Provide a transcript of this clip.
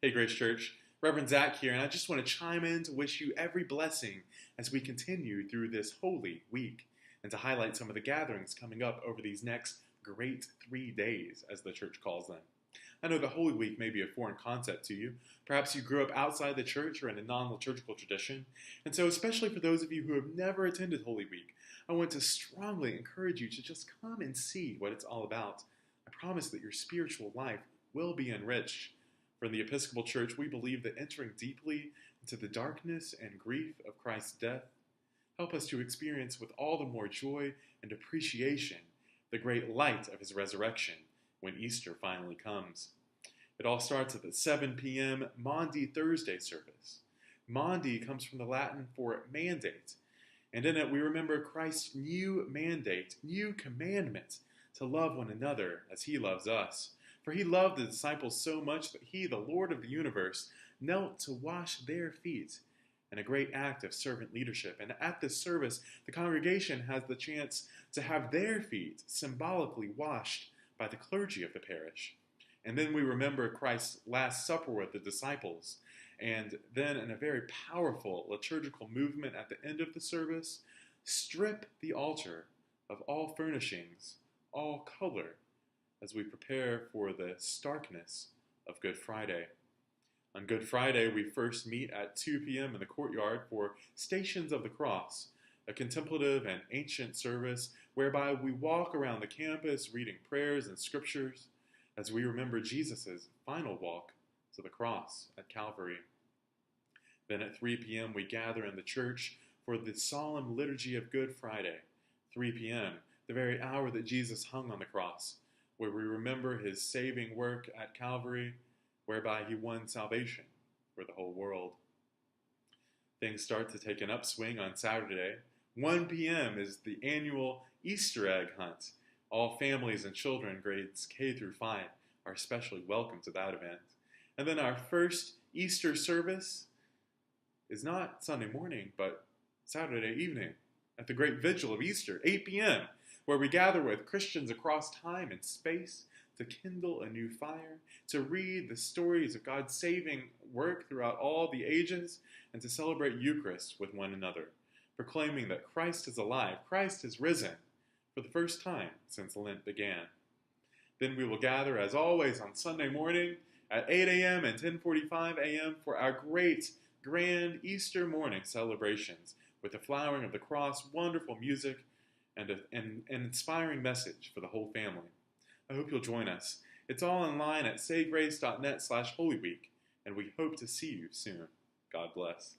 Hey, Grace Church. Reverend Zach here, and I just want to chime in to wish you every blessing as we continue through this holy week and to highlight some of the gatherings coming up over these next great 3 days, as the church calls them. I know that Holy Week may be a foreign concept to you. Perhaps you grew up outside the church or in a non-liturgical tradition. And so especially for those of you who have never attended Holy Week, I want to strongly encourage you to just come and see what it's all about. I promise that your spiritual life will be enriched. From the Episcopal Church, we believe that entering deeply into the darkness and grief of Christ's death help us to experience with all the more joy and appreciation the great light of his resurrection when Easter finally comes. It all starts at the 7 p.m. Maundy Thursday service. Maundy comes from the Latin for mandate, and in it we remember Christ's new mandate, new commandment to love one another as he loves us. For he loved the disciples so much that he, the Lord of the universe, knelt to wash their feet in a great act of servant leadership. And at this service, the congregation has the chance to have their feet symbolically washed by the clergy of the parish. And then we remember Christ's Last Supper with the disciples. And then in a very powerful liturgical movement at the end of the service, strip the altar of all furnishings, all color, as we prepare for the starkness of Good Friday. On Good Friday, we first meet at 2 p.m. in the courtyard for Stations of the Cross, a contemplative and ancient service whereby we walk around the campus reading prayers and scriptures as we remember Jesus' final walk to the cross at Calvary. Then at 3 p.m. we gather in the church for the solemn liturgy of Good Friday, 3 p.m., the very hour that Jesus hung on the cross, where we remember his saving work at Calvary, whereby he won salvation for the whole world. Things start to take an upswing on Saturday. 1 p.m. is the annual Easter egg hunt. All families and children, grades K through 5, are especially welcome to that event. And then our first Easter service is not Sunday morning, but Saturday evening at the great Vigil of Easter, 8 p.m., where we gather with Christians across time and space to kindle a new fire, to read the stories of God's saving work throughout all the ages, and to celebrate Eucharist with one another, proclaiming that Christ is alive, Christ is risen, for the first time since Lent began. Then we will gather, as always, on Sunday morning at 8 a.m. and 10:45 a.m. for our great, grand Easter morning celebrations with the flowering of the cross, wonderful music, and an inspiring message for the whole family. I hope you'll join us. It's all online at saygrace.net/holyweek, and we hope to see you soon. God bless.